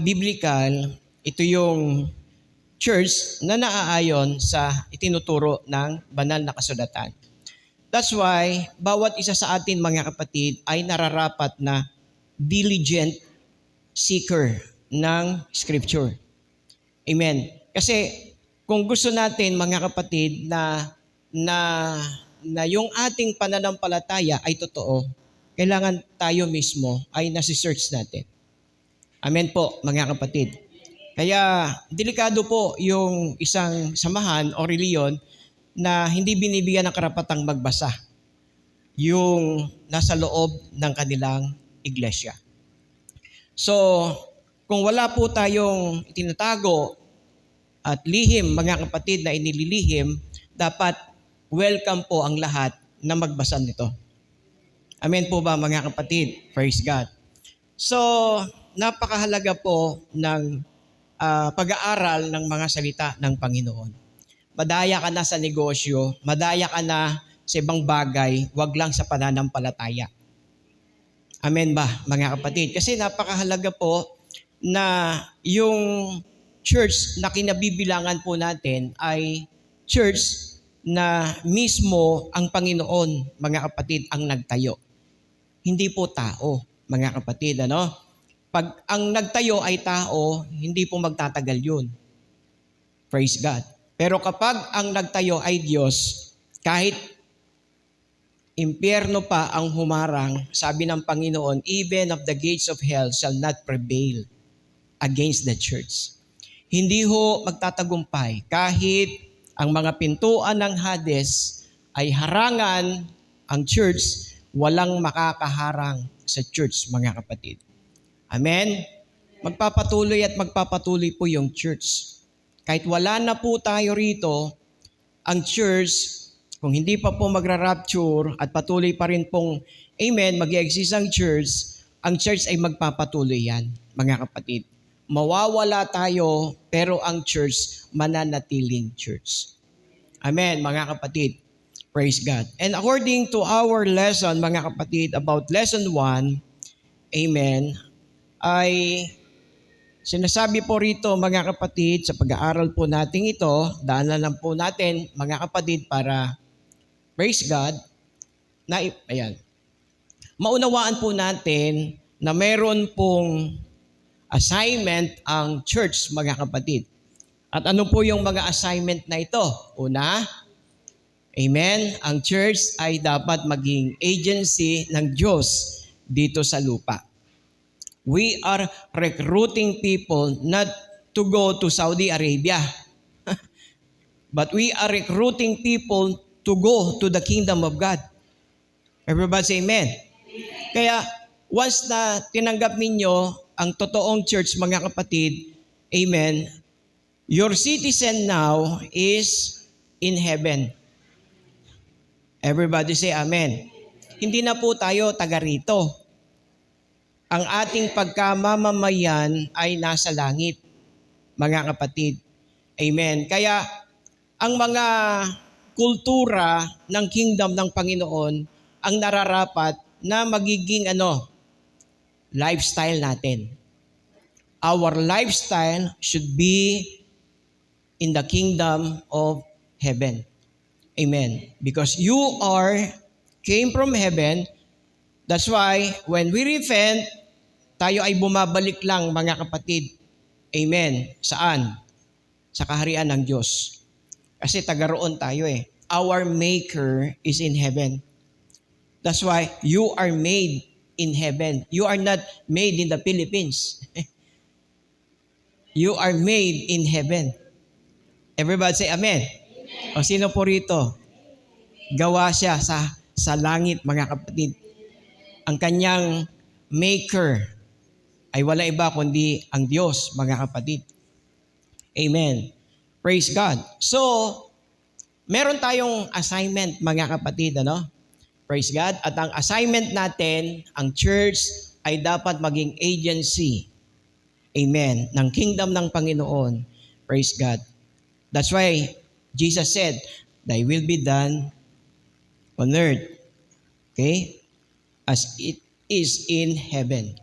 Biblical, ito yung church na naaayon sa itinuturo ng banal na kasulatan. That's why, bawat isa sa atin mga kapatid ay nararapat na diligent seeker ng Scripture. Amen. Kasi kung gusto natin mga kapatid na yung ating pananampalataya ay totoo, kailangan tayo mismo ay nasi-search natin. Amen po mga kapatid. Kaya delikado po yung isang samahan o reliyon na hindi binibigyan ng karapatang magbasa yung nasa loob ng kanilang iglesia. So, kung wala po tayong itinatago at lihim, mga kapatid, na inililihim, dapat welcome po ang lahat na magbasa nito. Amen po ba mga kapatid? Praise God. So, napakahalaga po ng pag-aaral ng mga salita ng Panginoon. Madaya ka na sa negosyo, madaya ka na sa ibang bagay, wag lang sa pananampalataya. Amen ba, mga kapatid? Kasi napakahalaga po na yung church na kinabibilangan po natin ay church na mismo ang Panginoon, mga kapatid, ang nagtayo. Hindi po tao, mga kapatid, ano? Pag ang nagtayo ay tao, hindi po magtatagal yun. Praise God. Pero kapag ang nagtayo ay Diyos, kahit impyerno pa ang humarang, sabi ng Panginoon, even of the gates of hell shall not prevail against the church. Hindi ho magtatagumpay kahit ang mga pintuan ng Hades ay harangan ang church, walang makakaharang sa church, mga kapatid. Amen? Magpapatuloy at magpapatuloy po yung church. Kahit wala na po tayo rito, ang church, kung hindi pa po magra-rapture at patuloy pa rin pong, amen, mag-i-exist ang church ay magpapatuloy yan, mga kapatid. Mawawala tayo, pero ang church, mananatiling church. Amen, mga kapatid. Praise God. And according to our lesson, mga kapatid, about lesson 1, amen, ay sinasabi po rito mga kapatid sa pag-aaral po natin ito, daanan lang po natin mga kapatid para praise God, na ayan, maunawaan po natin na meron pong assignment ang church mga kapatid. At ano po yung mga assignment na ito? Una, amen, ang church ay dapat maging agency ng Diyos dito sa lupa. We are recruiting people not to go to Saudi Arabia. But we are recruiting people to go to the kingdom of God. Everybody say amen. Kaya once na tinanggap ninyo ang totoong church, mga kapatid, amen, your citizen now is in heaven. Everybody say amen. Hindi na po tayo taga rito. Ang ating pagkamamamayan ay nasa langit, mga kapatid. Amen. Kaya ang mga kultura ng kingdom ng Panginoon ang nararapat na magiging lifestyle natin. Our lifestyle should be in the kingdom of heaven. Amen. Because you came from heaven. That's why when we repent, tayo ay bumabalik lang, mga kapatid. Amen. Saan? Sa kaharian ng Diyos. Kasi taga-roon tayo eh. Our Maker is in heaven. That's why you are made in heaven. You are not made in the Philippines. You are made in heaven. Everybody say amen. Amen. O sino po rito? Gawa siya sa langit, mga kapatid. Ang kanyang Maker ay wala iba kundi ang Diyos, mga kapatid. Amen. Praise God. So, meron tayong assignment, mga kapatid, Praise God. At ang assignment natin, ang church ay dapat maging agency, amen, ng kingdom ng Panginoon. Praise God. That's why Jesus said, "Thy will be done on earth, okay, as it is in heaven."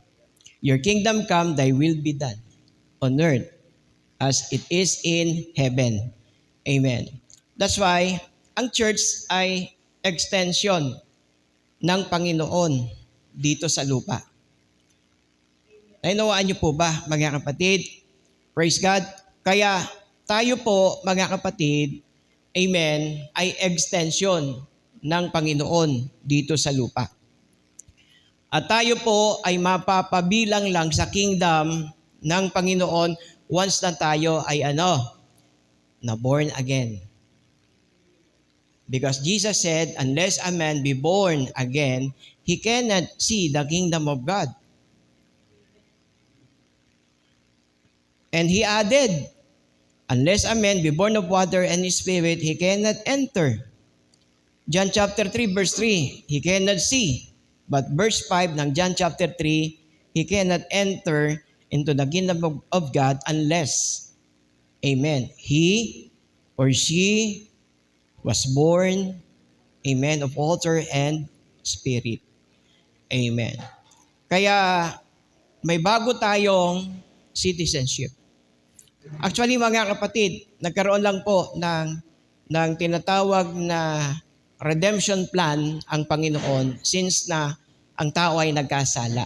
Your kingdom come, thy will be done. on earth as it is in heaven. Amen. That's why ang church ay extension ng Panginoon dito sa lupa. Naunawaan niyo po ba, mga kapatid? Praise God. Kaya tayo po, mga kapatid, amen, ay extension ng Panginoon dito sa lupa. At tayo po ay mapapabilang lang sa kingdom ng Panginoon once na tayo ay na born again. Because Jesus said, unless a man be born again, he cannot see the kingdom of God. And he added, unless a man be born of water and spirit, he cannot enter. John chapter 3 verse 3, he cannot see. But verse 5 ng John chapter 3, he cannot enter into the kingdom of God unless, amen, he or she was born, amen, of water and spirit. Amen. Kaya may bago tayong citizenship. Actually, mga kapatid, nagkaroon lang po ng tinatawag na redemption plan ang Panginoon since na ang tao ay nagkasala.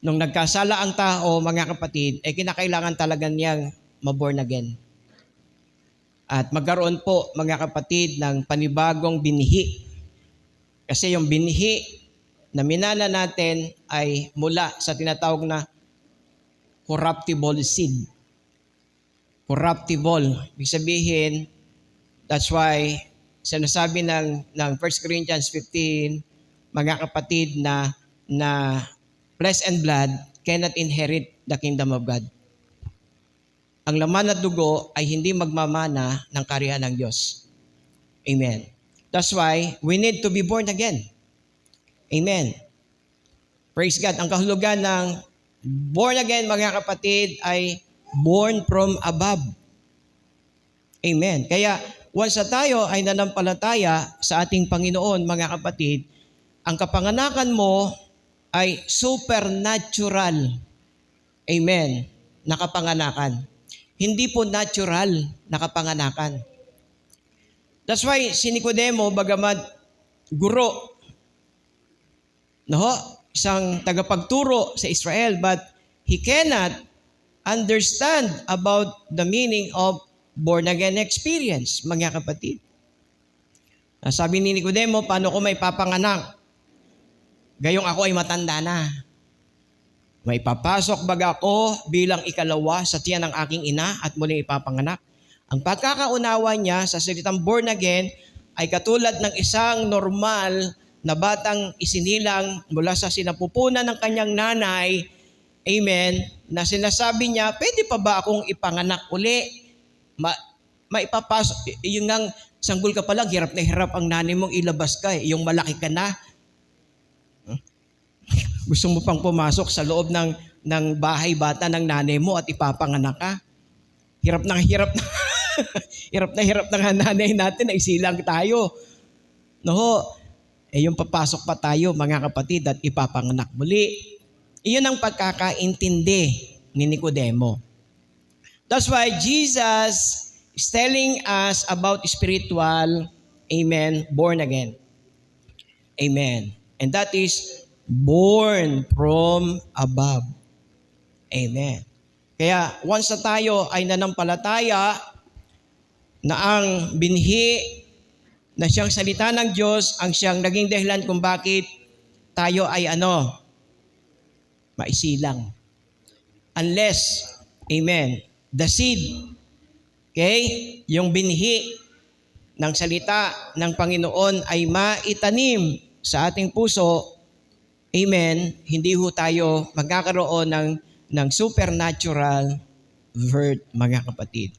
Nung nagkasala ang tao, mga kapatid, kinakailangan talaga niyang maborn again. At magkaroon po, mga kapatid, ng panibagong binhi. Kasi yung binhi na minana natin ay mula sa tinatawag na corruptible seed. Corruptible. Ibig sabihin, that's why sinasabi ng 1 Corinthians 15, mga kapatid, na flesh and blood cannot inherit the kingdom of God. Ang laman at dugo ay hindi magmamana ng kaharian ng Diyos. Amen. That's why we need to be born again. Amen. Praise God. Ang kahulugan ng born again, mga kapatid, ay born from above. Amen. Kaya once na tayo ay nanampalataya sa ating Panginoon, mga kapatid, ang kapanganakan mo ay supernatural. Amen. Na kapanganakan. Hindi po natural na kapanganakan. That's why si Nicodemo, bagamat guro, isang tagapagturo sa Israel, but he cannot understand about the meaning of born-again experience, mga kapatid. Sabi ni Nicodemo, paano ko may papanganak? Gayong ako ay matanda na. May papasok baga ako bilang ikalawa sa tiyan ng aking ina at muling ipapanganak. Ang pagkakaunawa niya sa salitang born again ay katulad ng isang normal na batang isinilang mula sa sinapupunan ng kanyang nanay, amen, na sinasabi niya, pwede pa ba akong ipanganak uli? Maipapasok, yung ngang sanggol ka pa lang, hirap na hirap ang nanay mong ilabas ka, yung malaki ka na. Gusto mo pang pumasok sa loob ng bahay bata ng nanay mo at ipapanganak ka? Hirap na hirap na. hirap na nanay natin na isilang tayo. Yung papasok pa tayo, mga kapatid, at ipapanganak muli. Iyon ang pagkakaintindi ni Nicodemo. That's why Jesus is telling us about spiritual, amen, born again. Amen. And that is born from above. Amen. Kaya once na tayo ay nanampalataya na ang binhi na siyang salita ng Diyos ang siyang naging dahilan kung bakit tayo ay maisilang. Unless, amen, the seed, okay, yung binhi ng salita ng Panginoon ay maitanim sa ating puso, amen, hindi ho tayo magkakaroon ng supernatural birth, mga kapatid.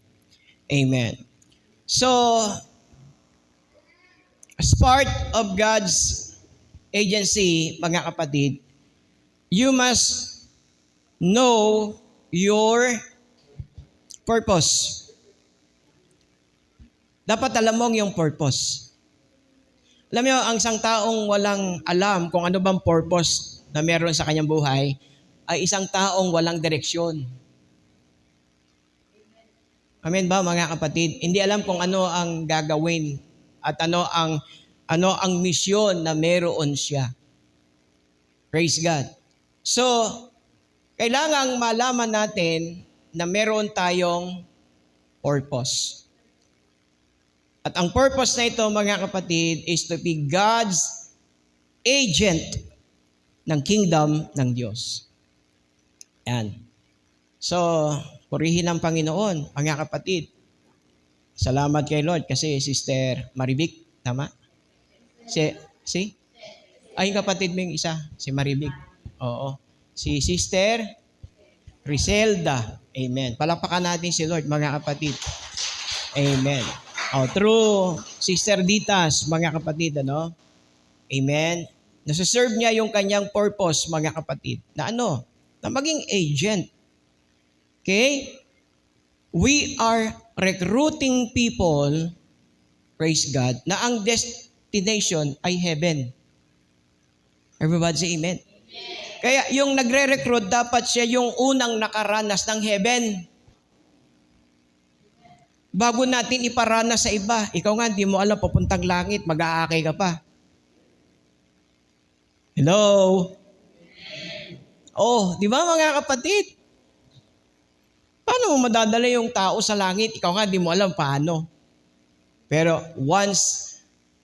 Amen. So, as part of God's agency, mga kapatid, you must know your purpose. Dapat alam mo yung purpose. Alam niyo, ang isang taong walang alam kung ano bang purpose na meron sa kanyang buhay, ay isang taong walang direksyon. Amen ba mga kapatid? Hindi alam kung ano ang gagawin at ano ang misyon na meron siya. Praise God. So, kailangang malaman natin na meron tayong purpose. At ang purpose na ito mga kapatid is to be God's agent ng kingdom ng Diyos. Yan. So, purihin ang Panginoon, mga kapatid. Salamat kay Lord kasi Sister Maribik, tama? Si? Ay, yung kapatid mo yung isa, si Maribik. Oo. Si Sister Rizelda. Amen. Palakpakan natin si Lord, mga kapatid. Amen. Through Sister Ditas, mga kapatid, Amen. Nasa-serve niya yung kanyang purpose, mga kapatid. Na Na maging agent. Okay? We are recruiting people, praise God, na ang destination ay heaven. Everybody say amen. Kaya yung nagre-recruit, dapat siya yung unang nakaranas ng heaven. Bago natin iparanas sa iba, ikaw nga, di mo alam, papuntang langit, mag-aakay ka pa. Hello? Oh, di ba mga kapatid? Paano mo madadala yung tao sa langit? Ikaw nga, di mo alam paano. Pero once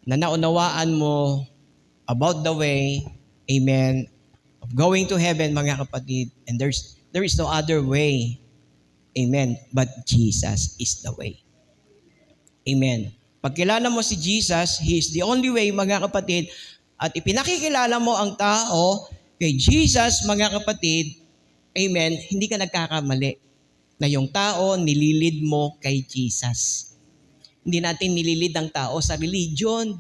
na naunawaan mo about the way, amen, of going to heaven, mga kapatid, and there is no other way, amen, but Jesus is the way. Amen. Pag kilala mo si Jesus, He is the only way, mga kapatid, at ipinakikilala mo ang tao kay Jesus, mga kapatid, amen, hindi ka nagkakamali na yung tao nililid mo kay Jesus. Hindi natin nililid ang tao sa religion.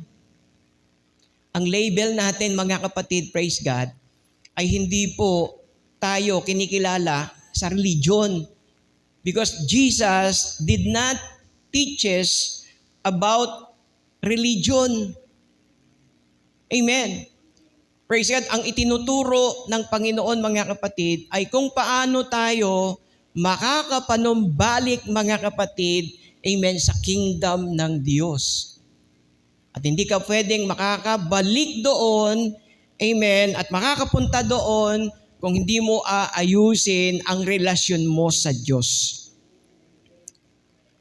Ang label natin, mga kapatid, praise God, ay hindi po tayo kinikilala sa religion. Because Jesus did not teach us about religion. Amen. Praise God. Ang itinuturo ng Panginoon, mga kapatid, ay kung paano tayo makakapanumbalik, mga kapatid, amen, sa kingdom ng Diyos. At hindi ka pwedeng makakabalik doon, amen, at makakapunta doon kung hindi mo aayusin ang relasyon mo sa Diyos.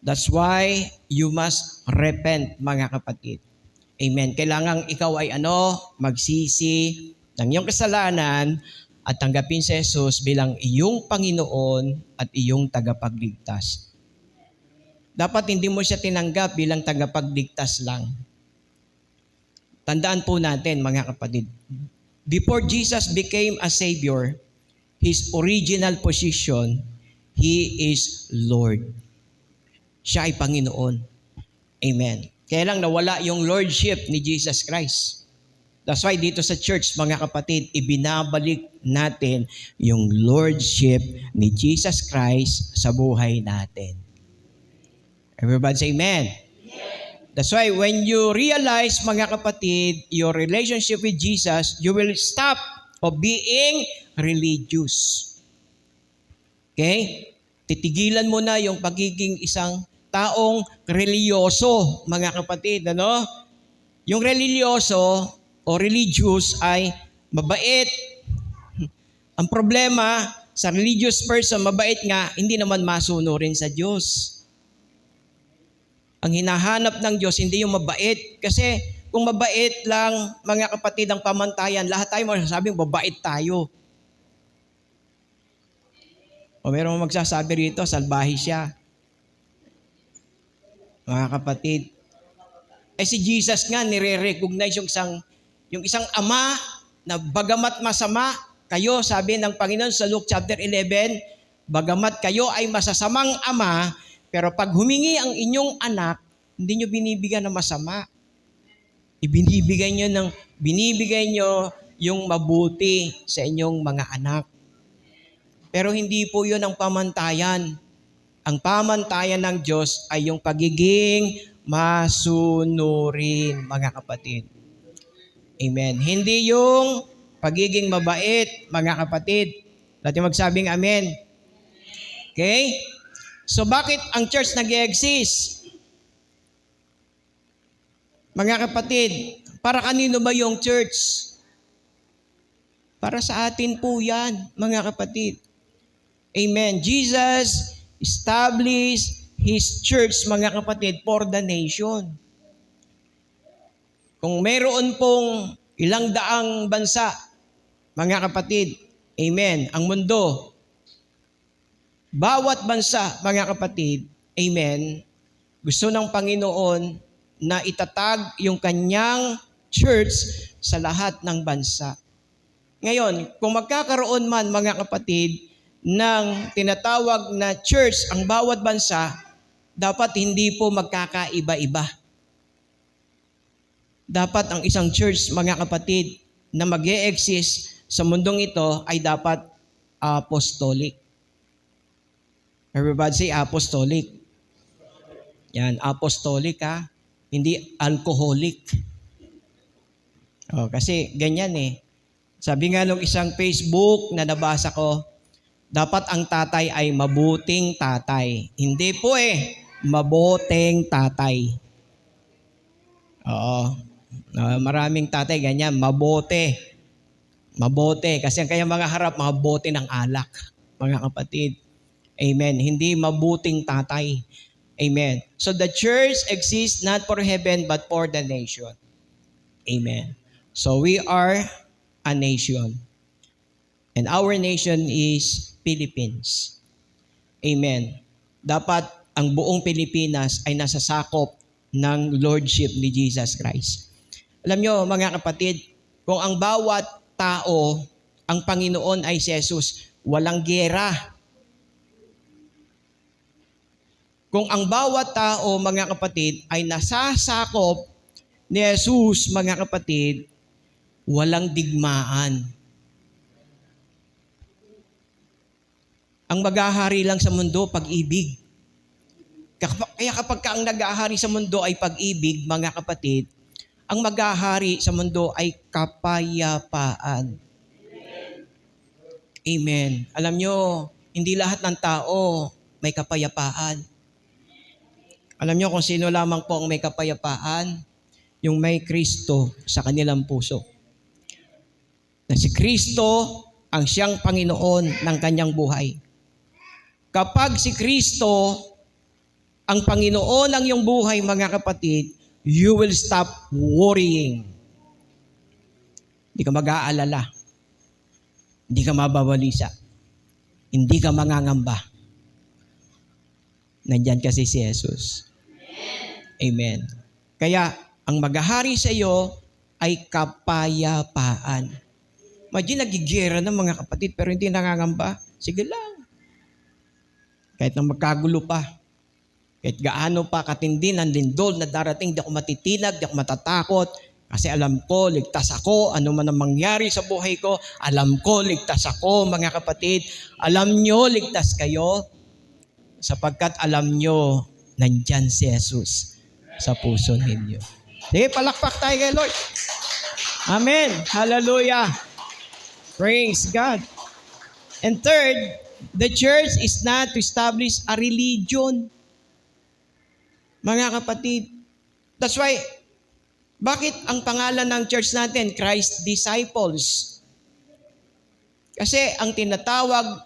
That's why you must repent, mga kapatid. Amen. Kailangang ikaw ay magsisi ng iyong kasalanan at tanggapin si Jesus bilang iyong Panginoon at iyong tagapagligtas. Dapat hindi mo siya tinanggap bilang tagapagligtas lang. Tandaan po natin, mga kapatid, before Jesus became a Savior, His original position, He is Lord. Siya ay Panginoon. Amen. Kaya lang nawala yung Lordship ni Jesus Christ. That's why dito sa church, mga kapatid, ibinabalik natin yung Lordship ni Jesus Christ sa buhay natin. Everybody say amen. That's why when you realize, mga kapatid, your relationship with Jesus, you will stop of being religious. Okay? Titigilan mo na yung pagiging isang taong religyoso, mga kapatid. Yung religyoso o religious ay mabait. Ang problema sa religious person, mabait nga, hindi naman masunurin sa Diyos. Ang hinahanap ng Diyos, hindi yung mabait. Kasi kung mabait lang, mga kapatid, ang pamantayan, lahat tayo masasabing mabait tayo. O meron magsasabi rito, salbahe siya. Mga kapatid, si Jesus nga nire-recognize yung isang ama na bagamat masama, kayo, sabi ng Panginoon sa Luke chapter 11, bagamat kayo ay masasamang ama, pero pag humingi ang inyong anak, hindi nyo binibigyan ng masama. Binibigay nyo yung mabuti sa inyong mga anak. Pero hindi po yun ang pamantayan. Ang pamantayan ng Diyos ay yung pagiging masunurin, mga kapatid. Amen. Hindi yung pagiging mabait, mga kapatid. Dati magsabing amen. Okay? So bakit ang church nag-exist? Mga kapatid, para kanino ba yung church? Para sa atin po yan, mga kapatid. Amen. Jesus established His church, mga kapatid, for the nation. Kung meron pong ilang daang bansa, mga kapatid, amen, ang mundo, bawat bansa, mga kapatid, amen, gusto ng Panginoon na itatag yung kanyang church sa lahat ng bansa. Ngayon, kung magkakaroon man, mga kapatid, ng tinatawag na church ang bawat bansa, dapat hindi po magkakaiba-iba. Dapat ang isang church, mga kapatid, na mag-e-exist sa mundong ito ay dapat apostolic. Everybody say apostolic. Yan, apostolic ha. Hindi alcoholic. Kasi ganyan eh. Sabi nga nung isang Facebook na nabasa ko, dapat ang tatay ay mabuting tatay. Hindi po maboteng tatay. Oo. Maraming tatay ganyan, mabote. Mabote. Kasi ang kanyang mga harap, mabote ng alak. Mga kapatid. Amen. Hindi mabuting tatay. Amen. So the church exists not for heaven but for the nation. Amen. So we are a nation. And our nation is Philippines. Amen. Dapat ang buong Pilipinas ay nasa sakop ng Lordship ni Jesus Christ. Alam nyo, mga kapatid, kung ang bawat tao, ang Panginoon ay si Jesus, walang giyera. Kung ang bawat tao, mga kapatid, ay nasasakop ni Jesus, mga kapatid, walang digmaan. Ang maghahari lang sa mundo, pag-ibig. Kaya kapag ang nag-ahari sa mundo ay pag-ibig, mga kapatid, ang maghahari sa mundo ay kapayapaan. Amen. Alam nyo, hindi lahat ng tao may kapayapaan. Alam nyo kung sino lamang po ang may kapayapaan? Yung may Kristo sa kanilang puso. Na si Kristo ang siyang Panginoon ng kanyang buhay. Kapag si Kristo ang Panginoon ng iyong buhay, mga kapatid, you will stop worrying. Hindi ka mag-aalala. Hindi ka mababalisa. Hindi ka mangangamba. Nandyan kasi si Jesus. Amen. Kaya, ang maghahari sa iyo ay kapayapaan. Imagine, nagigera ng mga kapatid pero hindi nangangamba. Sige lang. Kahit na magkagulo pa. Kahit gaano pa katindi ng lindol na darating, di ako matitinag, di ako matatakot. Kasi alam ko, ligtas ako. Ano man ang mangyari sa buhay ko, alam ko, ligtas ako, mga kapatid. Alam nyo, ligtas kayo. Sapagkat alam nyo, nandyan si Jesus sa puso ninyo. Sige, palakpak tayo kay Lord. Amen. Hallelujah. Praise God. And third, the church is not to establish a religion. Mga kapatid, that's why, bakit ang pangalan ng church natin, Christ Disciples? Kasi ang tinatawag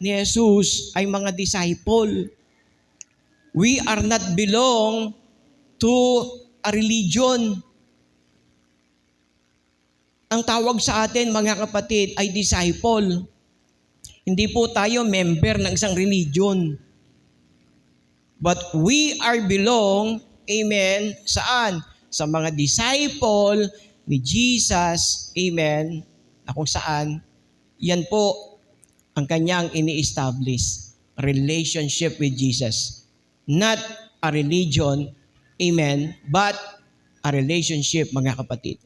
ni Jesus ay mga disciple. We are not belong to a religion. Ang tawag sa atin, mga kapatid, ay disciple. Hindi po tayo member ng isang religion. But we are belong, amen, saan? Sa mga disciple ni Jesus, amen, na kung saan, yan po ang kanyang ini-establish, relationship with Jesus. Not a religion, amen, but a relationship, mga kapatid.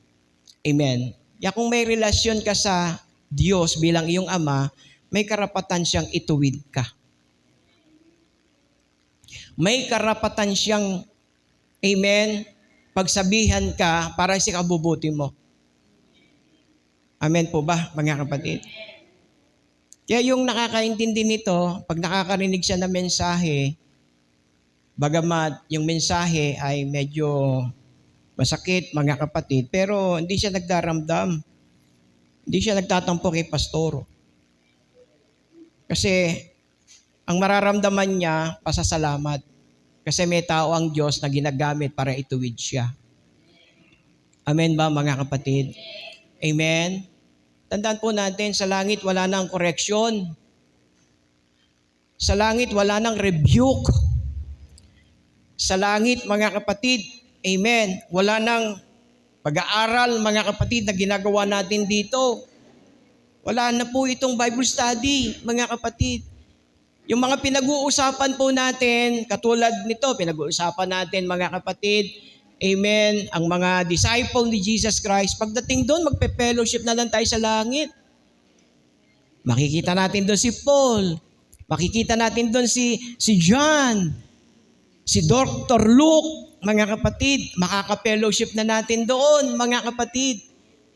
Amen. Kaya kung may relasyon ka sa Diyos bilang iyong Ama, may karapatan siyang ituwid ka. May karapatan siyang, amen, pagsabihan ka para sa kabubuti mo. Amen po ba, mga kapatid? Kaya yung nakakaintindi nito, pag nakakarinig siya ng mensahe, bagamat yung mensahe ay medyo masakit, mga kapatid, pero hindi siya nagdaramdam. Hindi siya nagtatampo kay pastoro. Kasi ang mararamdaman niya, pasasalamat. Kasi may tao ang Diyos na ginagamit para ituwid siya. Amen ba, mga kapatid? Amen? Tandaan po natin, sa langit wala nang correction. Sa langit wala nang rebuke. Sa langit, mga kapatid, amen, wala nang pag-aaral, mga kapatid, na ginagawa natin dito. Wala na po itong Bible study, mga kapatid. Yung mga pinag-uusapan po natin, katulad nito, pinag-uusapan natin, mga kapatid, amen, ang mga disciple ni Jesus Christ, pagdating doon, magpe-fellowship na lang tayo sa langit. Makikita natin doon si Paul, makikita natin doon si John, si Dr. Luke, mga kapatid, makaka-fellowship na natin doon, mga kapatid.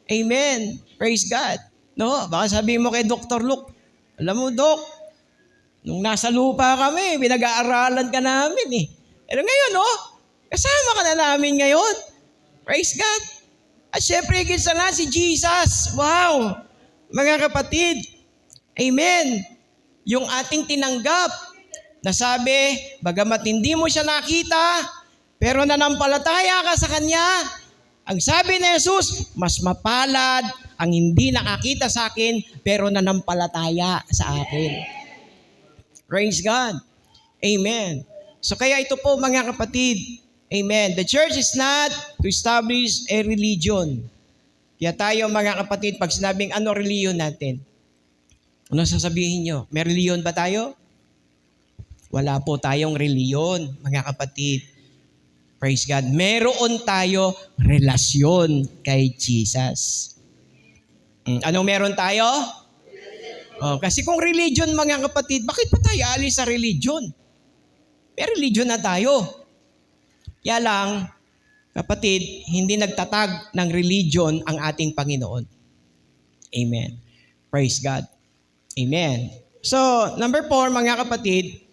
Amen. Praise God. No, baka sabihin mo kay Dr. Luke, alam mo, Doc, nung nasa lupa kami, pinag-aaralan ka namin eh. Pero ngayon, kasama ka na namin ngayon. Praise God. At syempre, higit sa lahat, si Jesus. Wow! Mga kapatid, amen. Yung ating tinanggap, na sabi, bagamat hindi mo siya nakita, pero nanampalataya ka sa Kanya, ang sabi ni Jesus, mas mapalad ang hindi nakakita sa akin, pero nanampalataya sa akin. Praise God. Amen. So kaya ito po, mga kapatid, amen, the church is not to establish a religion. Kaya tayo, mga kapatid, pag sinabing ano reliyon natin, ano sasabihin nyo? May reliyon ba tayo? Wala po tayong reliyon, mga kapatid. Praise God. Meron tayo relasyon kay Jesus. Anong meron tayo? Kasi kung religion, mga kapatid, bakit pa tayo alis sa religion? May religion na tayo. Kaya lang, kapatid, hindi nagtatag ng religion ang ating Panginoon. Amen. Praise God. Amen. So, number 4, mga kapatid,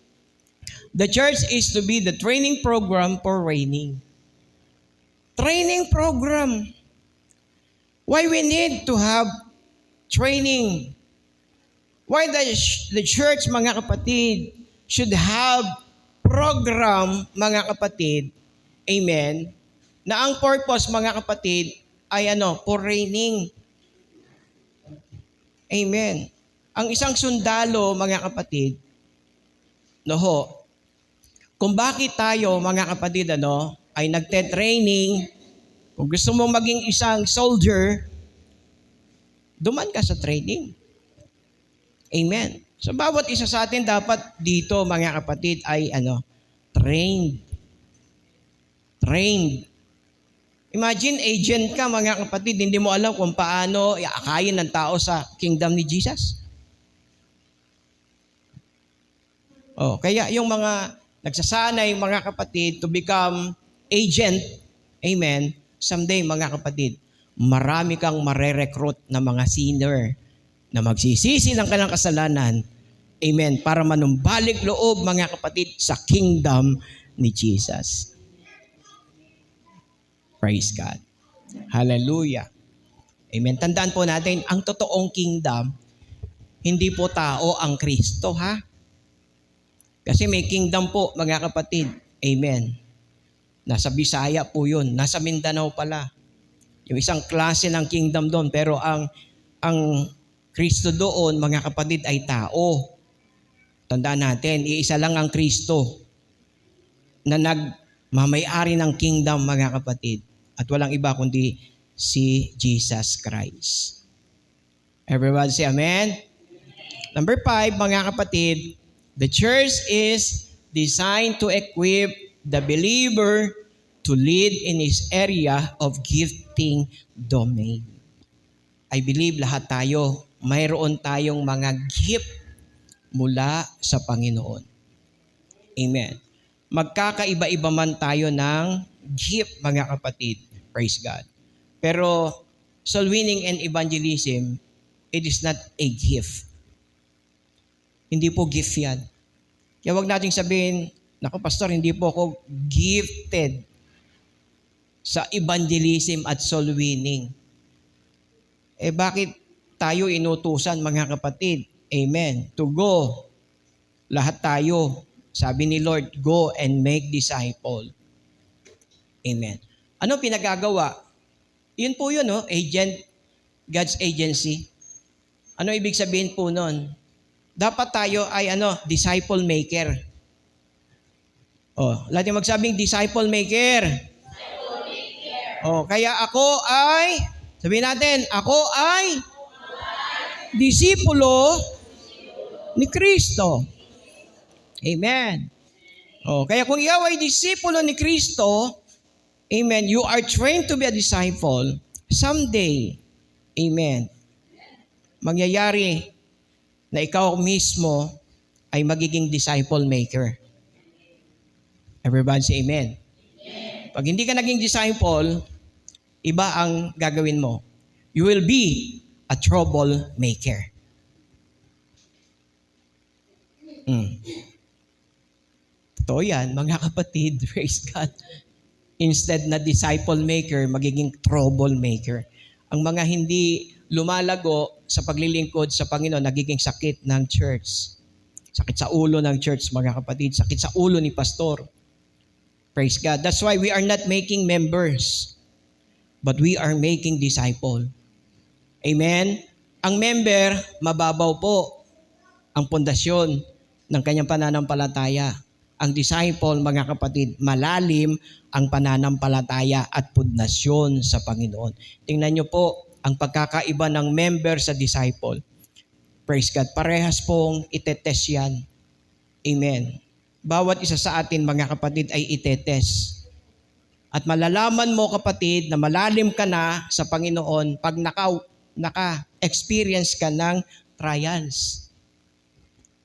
the church is to be the training program for reigning. Training program. Why we need to have training? Why the church, mga kapatid, should have program, mga kapatid, amen, na ang purpose, mga kapatid, ay for reigning. Amen. Ang isang sundalo, mga kapatid, kung bakit tayo, mga kapatid, ay nagte-training, kung gusto mong maging isang soldier, duman ka sa training. Amen. So, bawat isa sa atin dapat dito, mga kapatid, ay trained. Trained. Imagine, agent ka, mga kapatid, hindi mo alam kung paano iakayin ng tao sa kingdom ni Jesus. Kaya yung mga nagsasanay, mga kapatid, to become agent, amen, someday, mga kapatid, marami kang mare-recruit na mga sinner na magsisisi ng kanilang kasalanan, amen, para manumbalik loob, mga kapatid, sa kingdom ni Jesus. Praise God. Hallelujah. Amen. Tandaan po natin, ang totoong kingdom, hindi po tao ang Kristo, ha? Kasi may kingdom po, mga kapatid. Amen. Nasa Bisaya po yun. Nasa Mindanao pala. Yung isang klase ng kingdom doon. Pero ang Kristo doon, mga kapatid, ay tao. Tandaan natin, iisa lang ang Kristo na nagmamay-ari ng kingdom, mga kapatid. At walang iba kundi si Jesus Christ. Everyone say amen? Number 5, mga kapatid, the church is designed to equip the believer to lead in his area of gifting domain. I believe lahat tayo, mayroon tayong mga gift mula sa Panginoon. Amen. Magkakaiba-iba man tayo ng gift, mga kapatid. Praise God. Pero soul winning and evangelism, it is not a gift. Hindi po gift yan. Kaya wag nating sabihin, naku pastor, hindi po ako gifted sa evangelism at soul winning. Bakit tayo inutusan mga kapatid? Amen. To go. Lahat tayo. Sabi ni Lord, go and make disciple. Amen. Ano pinagagawa? Yun po yun, no? Agent, God's agency. Ano ibig sabihin po nun? Dapat tayo ay disciple maker. Lahat yung magsabing disciple maker. Disciple maker. Kaya ako ay, sabihin natin, ako ay disipulo ni Kristo. Amen. Kaya kung ikaw ay disipulo ni Kristo, amen, you are trained to be a disciple, someday, amen, mangyayari na ikaw mismo ay magiging disciple maker. Everybody say amen. Pag hindi ka naging disciple, iba ang gagawin mo. You will be a troublemaker. Totoo yan, mga kapatid, praise God. Instead na disciple maker, magiging troublemaker. Ang mga hindi lumalago sa paglilingkod sa Panginoon, nagiging sakit ng church. Sakit sa ulo ng church, mga kapatid. Sakit sa ulo ni pastor. Praise God. That's why we are not making members, but we are making disciple. Amen? Ang member, mababaw po ang pundasyon ng kanyang pananampalataya. Ang disciple, mga kapatid, malalim ang pananampalataya at pundasyon sa Panginoon. Tingnan niyo po ang pagkakaiba ng member sa disciple. Praise God. Parehas pong itetest yan. Amen. Bawat isa sa atin, mga kapatid, ay itetest. At malalaman mo, kapatid, na malalim ka na sa Panginoon pag naka-experience ka ng trials.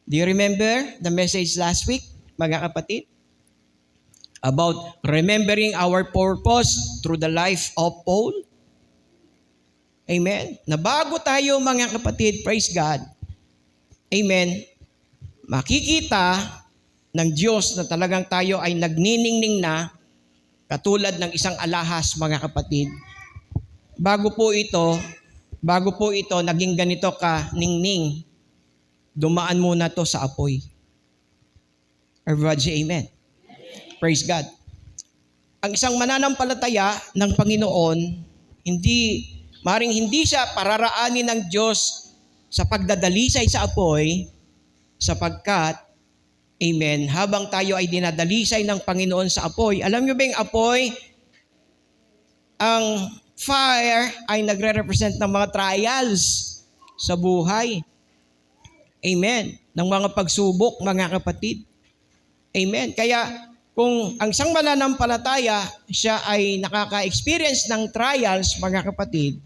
Do you remember the message last week, mga kapatid? About remembering our purpose through the life of Paul. Amen. Na bago tayo, mga kapatid, praise God. Amen. Makikita ng Diyos na talagang tayo ay nagniningning na katulad ng isang alahas, mga kapatid. Bago po ito naging ganito ka ningning, dumaan muna to sa apoy. Everybody say amen. Praise God. Ang isang mananampalataya ng Panginoon, maring hindi siya pararaanin ng Diyos sa pagdadalisay sa apoy, sapagkat, amen, habang tayo ay dinadalisay ng Panginoon sa apoy, alam niyo ba yung apoy, ang fire ay nagre-represent ng mga trials sa buhay. Amen. Ng mga pagsubok, mga kapatid. Amen. Kaya kung ang isang mananampalataya, siya ay nakaka-experience ng trials, mga kapatid,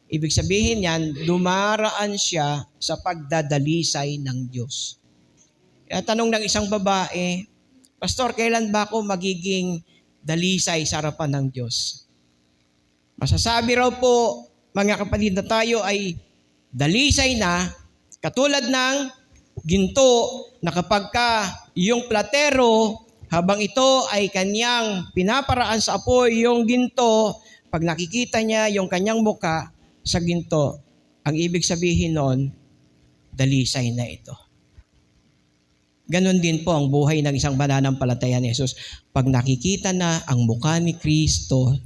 ibig sabihin yan, dumaraan siya sa pagdadalisay ng Diyos. Kaya tanong ng isang babae, Pastor, kailan ba ako magiging dalisay sa harapan ng Diyos? Masasabi raw po, mga kapatid, na tayo ay dalisay na, katulad ng ginto, na kapag yung platero, habang ito ay kanyang pinaparaan sa apoy, yung ginto, pag nakikita niya yung kanyang muka sa ginto, ang ibig sabihin nun, dalisay na ito. Ganon din po ang buhay ng isang mananampalataya ni Jesus. Pag nakikita na ang mukha ni Kristo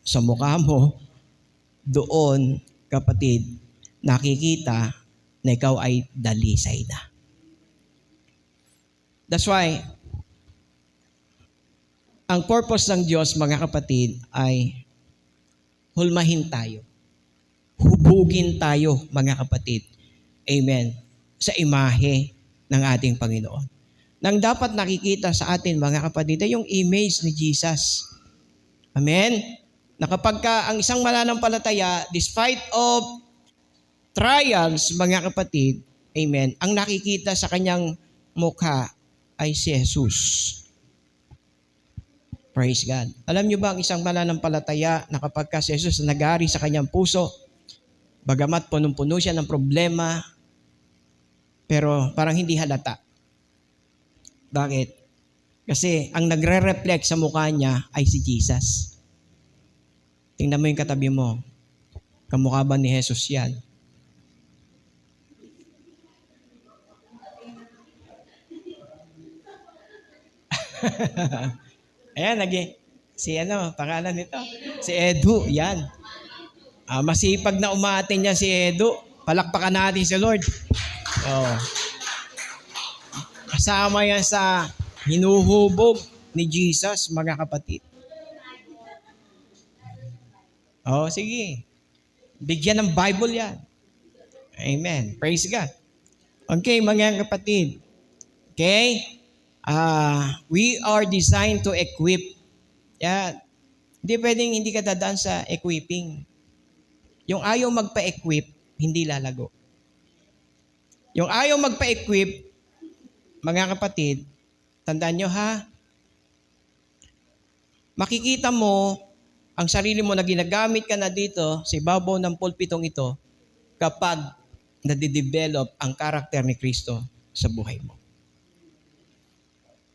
sa mukha mo, doon, kapatid, nakikita na ikaw ay dalisay na. That's why, ang purpose ng Diyos, mga kapatid, ay hulmahin tayo. Hubugin tayo, mga kapatid. Amen. Sa imahe ng ating Panginoon. Nang dapat nakikita sa atin, mga kapatid, ay yung image ni Jesus. Amen? Na kapag ang isang mananampalataya, despite of trials, mga kapatid, amen, ang nakikita sa kanyang mukha ay si Jesus. Praise God. Alam niyo ba ang isang mananampalataya na kapag si Jesus nag-ari sa kanyang puso, bagamat punong-puno siya ng problema, pero parang hindi halata. Bakit? Kasi ang nagre-reflect sa mukha niya ay si Jesus. Tingnan mo yung katabi mo. Kamukha ba ni Jesus yan? Ayan, pangalan nito? Si Edu, yan. Masipag na umaatin niya si Edu. Palakpakan natin si Lord. Oh. Kasama yan sa hinuhubog ni Jesus, mga kapatid. Sige. Bigyan ng Bible yan. Amen. Praise God. Okay, mga kapatid. Okay? We are designed to equip. Yan. Hindi pwedeng hindi ka dadaan sa equipping. Yung ayaw magpa-equip, hindi lalago. Yung ayaw magpa-equip, mga kapatid, tandaan nyo ha, makikita mo ang sarili mo na ginagamit ka na dito sa ibabaw ng pulpitong ito kapag nadidevelop ang karakter ni Kristo sa buhay mo.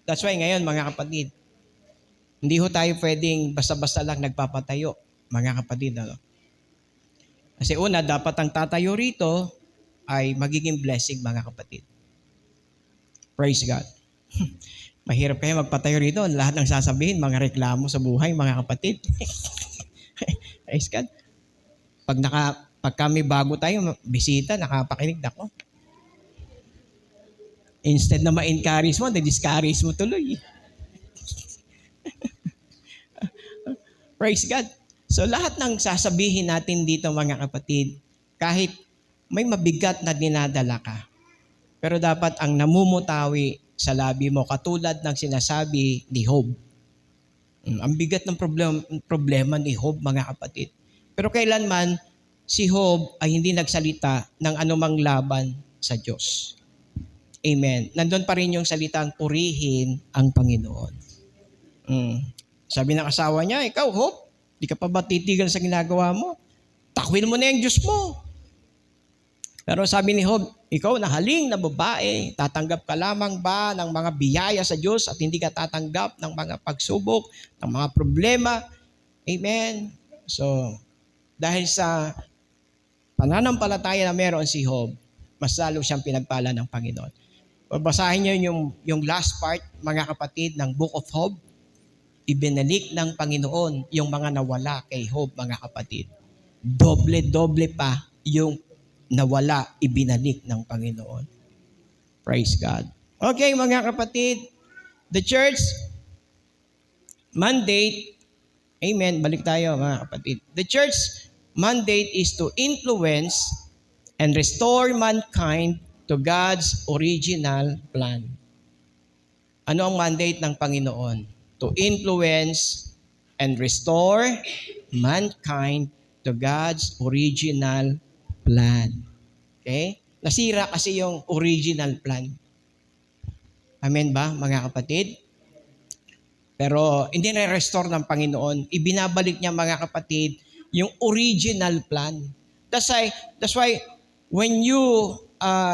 That's why ngayon, mga kapatid, hindi ho tayo pwedeng basta-basta lang nagpapatayo, mga kapatid. Ano? Kasi una, dapat ang tatayo rito ay magiging blessing, mga kapatid. Praise God. Mahirap kayo magpatayo rito. Lahat ng sasabihin, mga reklamo sa buhay, mga kapatid. Praise God. Pag kami bago tayo, bisita, nakapakinig ako. Instead na ma-encourage mo, na-discourage mo tuloy. Praise God. So lahat ng sasabihin natin dito, mga kapatid, kahit may mabigat na dinadala ka, pero dapat ang namumutawi sa labi mo, katulad ng sinasabi ni Job. Ang bigat ng problema ni Job, mga kapatid. Pero kailanman, si Job ay hindi nagsalita ng anumang laban sa Diyos. Amen. Nandun pa rin yung salitang purihin ang Panginoon. Sabi ng asawa niya, ikaw, Job, di ka pa ba titigil sa ginagawa mo? Takwil mo na yung Diyos mo. Pero sabi ni Job, ikaw na haling na babae, tatanggap ka lamang ba ng mga biyaya sa Diyos at hindi ka tatanggap ng mga pagsubok, ng mga problema? Amen. So, dahil sa pananampalataya na meron si Job, mas lalo siyang pinagpala ng Panginoon. Babasahin niyo yung last part, mga kapatid, ng Book of Job. Ibinalik ng Panginoon yung mga nawala kay Job, mga kapatid. Doble-doble pa yung nawala, ibinalik ng Panginoon. Praise God. Okay, mga kapatid, the church mandate, amen, balik tayo, mga kapatid. The church mandate is to influence and restore mankind to God's original plan. Ano ang mandate ng Panginoon? To influence and restore mankind to God's original plan. Okay? Nasira kasi yung original plan. Amen ba, mga kapatid? Pero hindi na-restore ng Panginoon. Ibinabalik niya, mga kapatid, yung original plan. That's why when you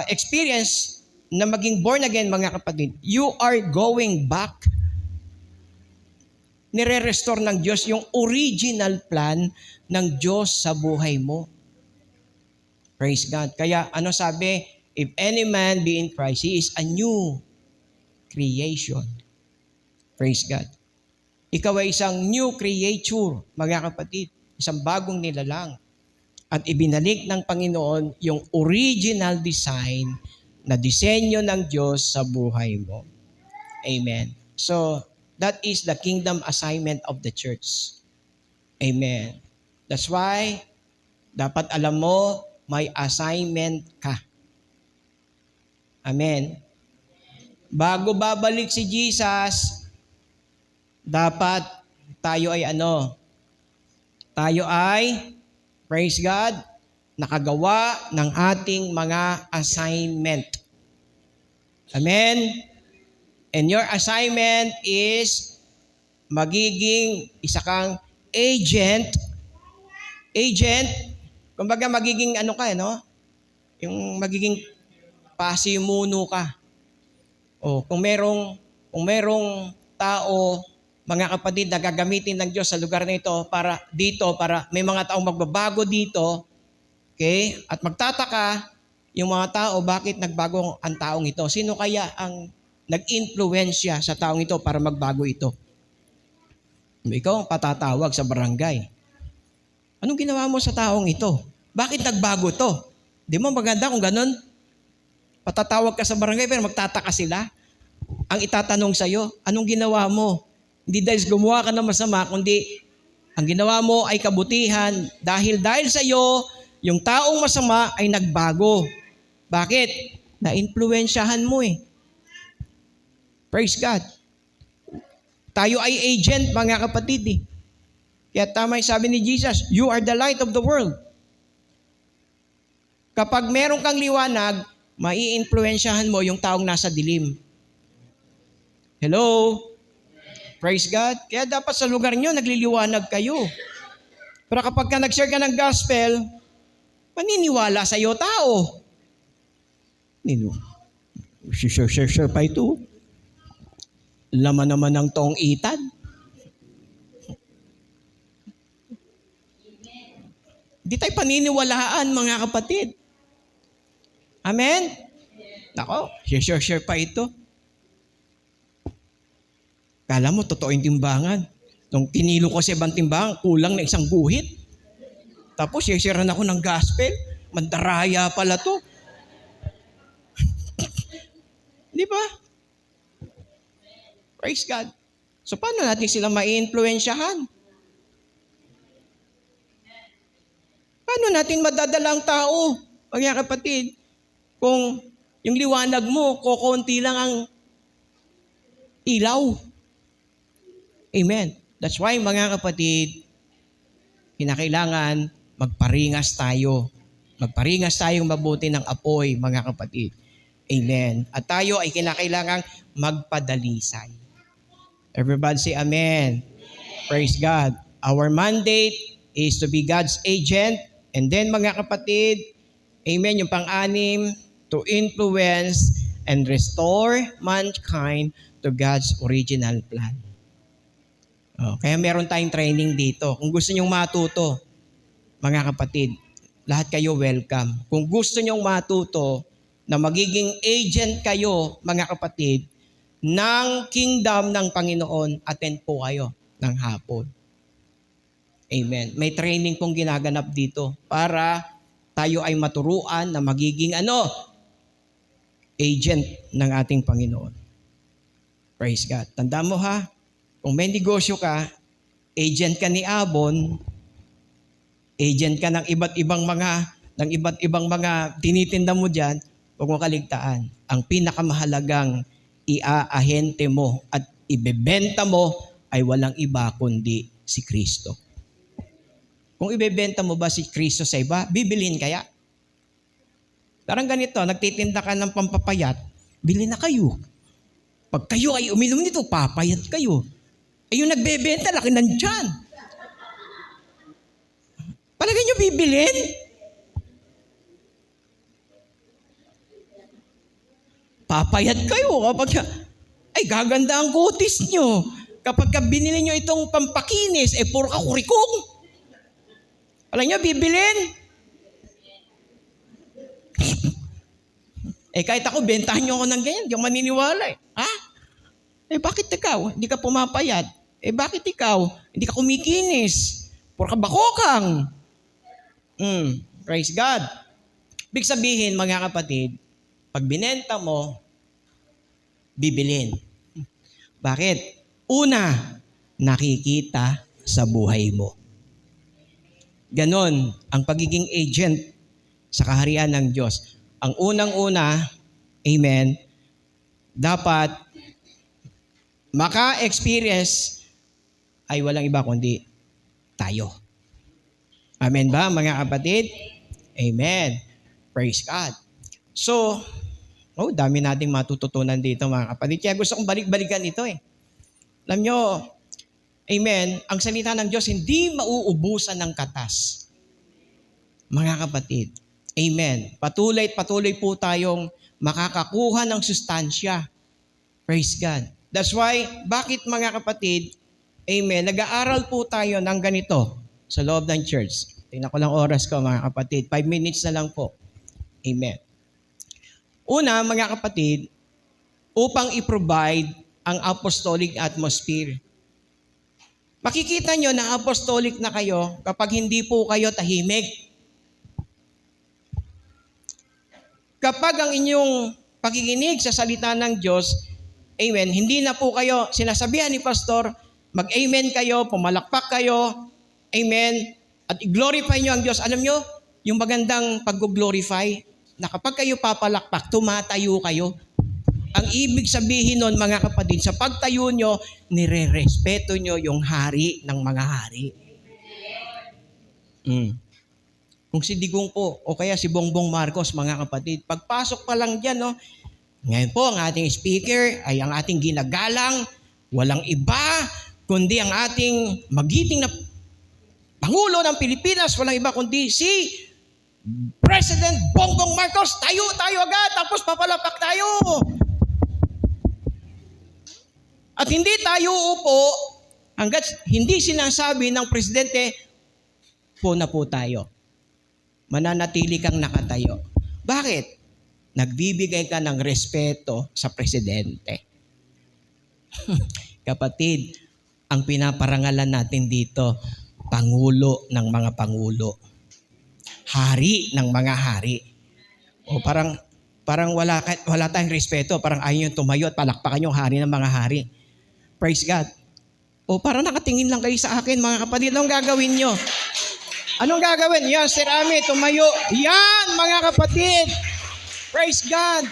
experience na maging born again, mga kapatid, you are going back. Nire-restore ng Diyos yung original plan ng Diyos sa buhay mo. Praise God. Kaya ano sabi? If any man be in Christ, he is a new creation. Praise God. Ikaw ay isang new creature, mga kapatid. Isang bagong nilalang. At ibinalik ng Panginoon yung original design na disenyo ng Diyos sa buhay mo. Amen. So, that is the kingdom assignment of the church. Amen. That's why, dapat alam mo, may assignment ka. Amen. Bago babalik si Jesus, dapat tayo ay Tayo ay, praise God, nakagawa ng ating mga assignment. Amen. And your assignment is magiging isa kang agent. Kumbaga magiging Yung magiging pasimuno ka. O kung merong tao, mga kapatid, na gagamitin ng Diyos sa lugar na ito para may mga taong magbabago dito, okay? At magtataka yung mga tao, bakit nagbago ang taong ito? Sino kaya ang nag-influensya sa taong ito para magbago ito? Ikaw ang patatawag sa barangay. Anong ginawa mo sa taong ito? Bakit nagbago to? Di mo maganda kung ganun? Patatawag ka sa barangay pero magtataka sila. Ang itatanong sa'yo, anong ginawa mo? Hindi dahil gumawa ka ng masama, kundi ang ginawa mo ay kabutihan dahil sa iyo, yung taong masama ay nagbago. Bakit? Na-influensyahan mo eh. Praise God. Tayo ay agent, mga kapatid eh. Kaya tama yung sabi ni Jesus, you are the light of the world. Kapag meron kang liwanag, mai-influensyahan mo yung taong nasa dilim. Hello? Praise God. Kaya dapat sa lugar nyo, nagliliwanag kayo. Pero kapag ka nag-share ka ng gospel, maniniwala sa iyo tao. Share pa ito. Laman naman ng tong itad. Di tayo paniniwalaan, mga kapatid. Amen? Nako, share pa ito. Kala mo, totoo yung timbangan. Nung kinilo ko sa ibang timbangan, kulang na isang guhit. Tapos, share ako ng gospel. Mandaraya pala to. Di ba? Praise God. So, paano natin sila mai-influensyahan? Paano natin madadala ang tao, mga kapatid, kung yung liwanag mo, kukunti lang ang ilaw? Amen. That's why, mga kapatid, kinakailangan magparingas tayo. Magparingas tayong mabuti ng apoy, mga kapatid. Amen. At tayo ay kinakailangang magpadalisay. Everybody say amen. Praise God. Our mandate is to be God's agent. And then, mga kapatid, amen, yung pang-anim, to influence and restore mankind to God's original plan. Kaya meron tayong training dito. Kung gusto nyong matuto, mga kapatid, lahat kayo welcome. Kung gusto nyong matuto na magiging agent kayo, mga kapatid, ng kingdom ng Panginoon, attend po kayo ng hapon. Amen. May training pong ginaganap dito para tayo ay maturuan na magiging agent ng ating Panginoon. Praise God. Tandaan mo ha, kung may negosyo ka, agent ka ni Abon, agent ka ng iba't ibang mga tinitinda mo diyan, huwag mo kaligtaan. Ang pinakamahalagang iaahente mo at ibebenta mo ay walang iba kundi si Kristo. Kung ibebenta mo ba si Kristo sa iba, bibilhin kaya? Parang ganito, nagtitinda ka ng pampapayat, bili na kayo. Pag kayo ay uminom nito, papayat kayo. Yung nagbebenta, laki ng tiyan. Palagay nyo bibilhin? Papayat kayo kapag ay gaganda ang kutis nyo. Kapag binili nyo itong pampakinis, puro ka kurikong. Alam nyo, bibilin. Kahit ako, bentahan nyo ako ng ganyan, di ako maniniwala Ha? Bakit ikaw? Hindi ka pumapayat. Bakit ikaw? Hindi ka kumikinis. Puro ka bakokang. Praise God. Big sabihin, mga kapatid, pag binenta mo, bibilin. Bakit? Una, nakikita sa buhay mo. Ganon ang pagiging agent sa kaharian ng Diyos. Ang unang-una, amen, dapat maka-experience ay walang iba kundi tayo. Amen ba, mga kapatid? Amen. Praise God. So, dami nating matututunan dito, mga kapatid. Kaya gusto kong balik-balikan ito Alam nyo, amen, ang salita ng Diyos hindi mauubusan ng katas. Mga kapatid, amen. Patuloy po tayong makakakuha ng sustansya. Praise God. That's why, bakit mga kapatid, amen, nag-aaral po tayo ng ganito sa loob ng church. Tingnan ko lang oras ko mga kapatid. 5 minutes na lang po. Amen. Una, mga kapatid, upang i-provide ang apostolic atmosphere. Makikita nyo na apostolic na kayo kapag hindi po kayo tahimik. Kapag ang inyong pakikinig sa salita ng Diyos, amen, hindi na po kayo sinasabihan ni pastor, mag-amen kayo, pumalakpak kayo, amen, at i-glorify nyo ang Diyos. Alam nyo, yung magandang pag-glorify, na kapag kayo papalakpak, tumatayo kayo. Ang ibig sabihin nun, mga kapatid, sa pagtayo nyo, nire-respeto nyo yung hari ng mga hari. Kung si Digong po, o kaya si Bongbong Marcos, mga kapatid, pagpasok pa lang dyan, no, ngayon po, ang ating speaker ay ang ating ginagalang, walang iba, kundi ang ating magiting na Pangulo ng Pilipinas, walang iba kundi si President Bongbong Marcos. Tayo agad, tapos papalapak tayo. At hindi tayo upo hanggat hindi sinasabi ng presidente, po na po tayo. Mananatili kang nakatayo. Bakit? Nagbibigay ka ng respeto sa presidente. Kapatid, ang pinaparangalan natin dito, Pangulo ng mga Pangulo. Hari ng mga hari. O parang wala tayong respeto, parang ayaw yung tumayo at palakpakan yung hari ng mga hari. Praise God. O parang nakatingin lang kayo sa akin, mga kapatid, anong gagawin nyo? Anong gagawin? Yan, Sir Ami, tumayo. Yan, mga kapatid. Praise God.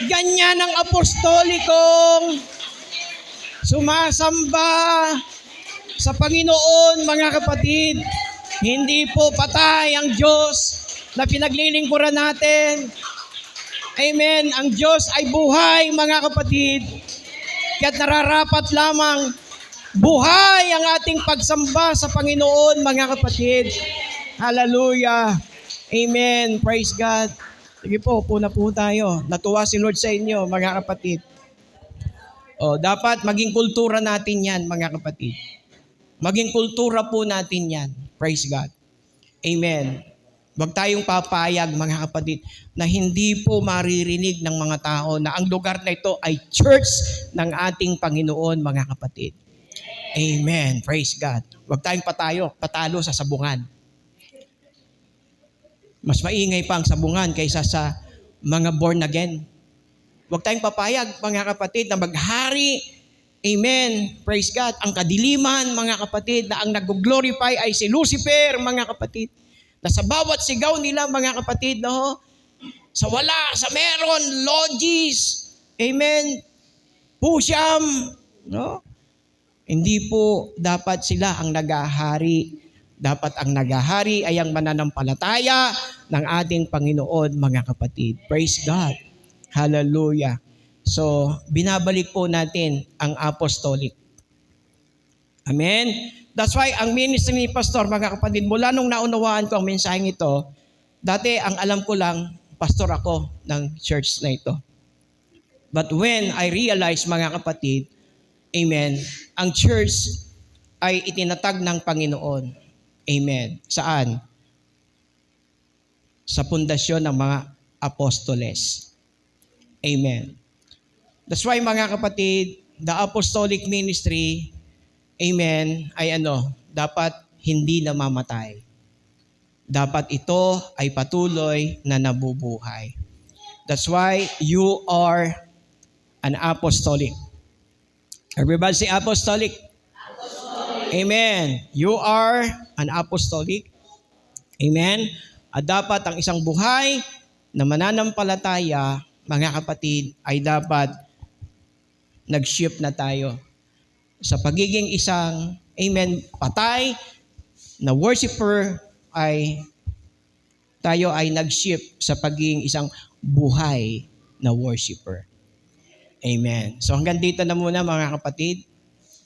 Ganyan ang apostolikong sumasamba sa Panginoon, mga kapatid. Hindi po patay ang Diyos na pinaglilingkuran natin. Amen. Ang Diyos ay buhay, mga kapatid. Kaya't nararapat lamang buhay ang ating pagsamba sa Panginoon, mga kapatid. Hallelujah. Amen. Praise God. Sige po, upo na po tayo. Natuwa si Lord sa inyo, mga kapatid. Dapat maging kultura natin yan, mga kapatid. Maging kultura po natin yan. Praise God. Amen. Huwag tayong papayag, mga kapatid, na hindi po maririnig ng mga tao na ang lugar na ito ay church ng ating Panginoon, mga kapatid. Amen. Praise God. Huwag tayong patalo sa sabungan. Mas maingay pa ang sabungan kaysa sa mga born again. Huwag tayong papayag, mga kapatid, na maghari. Amen. Praise God. Ang kadiliman, mga kapatid, na ang nag-glorify ay si Lucifer, mga kapatid. Na sa bawat sigaw nila, mga kapatid, no? Sa wala, sa meron, logis, amen, pusyam, no? Hindi po dapat sila ang nagahari. Dapat ang nagahari ay ang mananampalataya ng ating Panginoon, mga kapatid. Praise God. Hallelujah. So, binabalik po natin ang apostolic. Amen? That's why ang ministry ni Pastor, mga kapatid, mula nung naunawaan ko ang mensaheng ito, dati ang alam ko lang, pastor ako ng church na ito. But when I realized, mga kapatid, amen, ang church ay itinatag ng Panginoon. Amen. Saan? Sa pundasyon ng mga apostoles. Amen. That's why, mga kapatid, the apostolic ministry, amen, ay dapat hindi namamatay. Dapat ito ay patuloy na nabubuhay. That's why you are an apostolic. Everybody say apostolic. Apostolic. Amen. You are an apostolic. Amen. At dapat ang isang buhay na mananampalataya, mga kapatid, ay dapat nag-shift na tayo sa pagiging isang, amen, patay na worshiper, ay tayo ay nag-shift sa pagiging isang buhay na worshiper. Amen. So hanggang dito na muna, mga kapatid.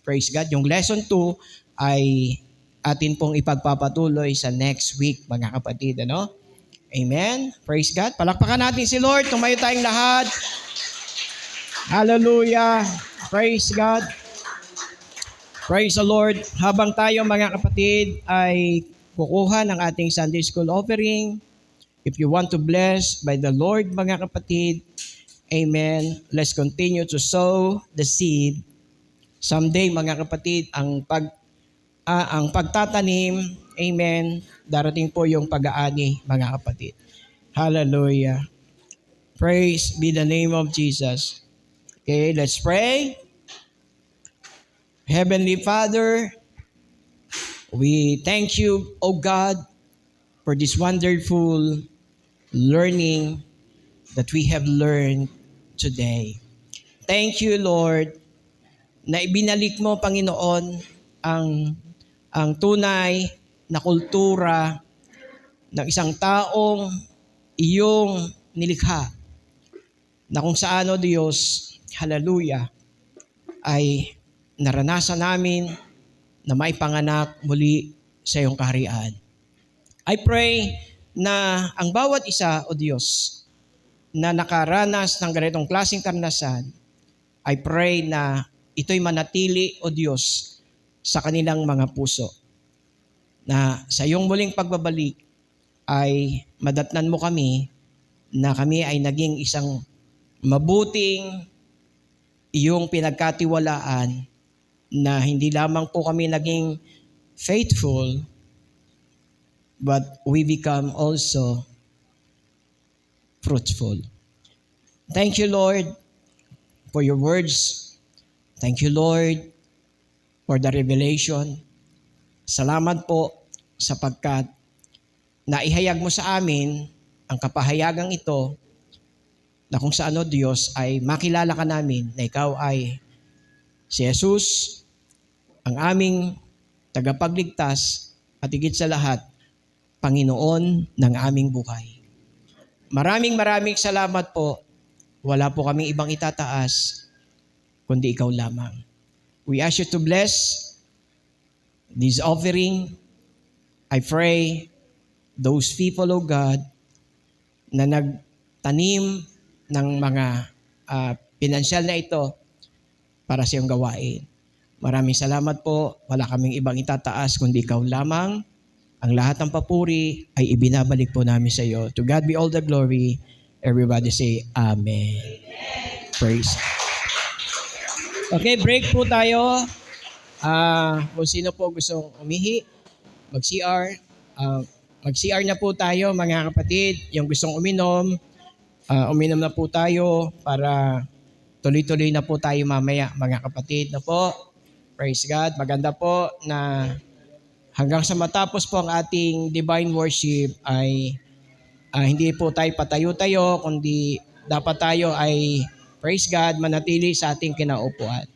Praise God. Yung lesson 2 ay atin pong ipagpapatuloy sa next week, mga kapatid. Amen. Praise God. Palakpakan natin si Lord. Tumayo tayong lahat. Hallelujah. Praise God. Praise the Lord. Habang tayo mga kapatid ay kukuha ng ating Sunday School offering, if you want to bless by the Lord mga kapatid, amen, let's continue to sow the seed. Someday mga kapatid, ang pagtatanim, amen, darating po yung pag-aani mga kapatid. Hallelujah. Praise be the name of Jesus. Okay, let's pray. Heavenly Father, we thank you, O God, for this wonderful learning that we have learned today. Thank you, Lord, na ibinalik mo, Panginoon, ang tunay na kultura ng isang taong iyong nilikha na kung saan, O Diyos, hallelujah, ay naranasan namin na maipanganak muli sa iyong kaharian. I pray na ang bawat isa, O Diyos, na nakaranas ng ganitong klaseng karanasan, I pray na ito'y manatili, O Diyos, sa kanilang mga puso. Na sa iyong muling pagbabalik ay madatnan mo kami na kami ay naging isang mabuting iyong pinagkatiwalaan, na hindi lamang po kami naging faithful, but we become also fruitful. Thank you, Lord, for your words. Thank you, Lord, for the revelation. Salamat po sapagkat naihayag mo sa amin ang kapahayagang ito na kung saan, O Diyos, ay makilala ka namin na ikaw ay si Jesus, ang aming tagapagligtas at higit sa lahat, Panginoon ng aming buhay. Maraming salamat po. Wala po kaming ibang itataas kundi ikaw lamang. We ask you to bless this offering. I pray those people, O God, na nagtanim ng mga pinansyal na ito para sa iyong gawain. Maraming salamat po. Wala kaming ibang itataas kundi ikaw lamang. Ang lahat ng papuri ay ibinabalik po namin sa iyo. To God be all the glory. Everybody say Amen. Praise. Okay, break po tayo. Kung sino po gustong umihi, mag-CR. Mag-CR na po tayo mga kapatid. Yung gustong uminom, uminom na po tayo para tuloy-tuloy na po tayo mamaya mga kapatid. Na po, praise God. Maganda po na hanggang sa matapos po ang ating divine worship ay hindi po tayo patayo-tayo, kundi dapat tayo ay, praise God, manatili sa ating kinaupuan.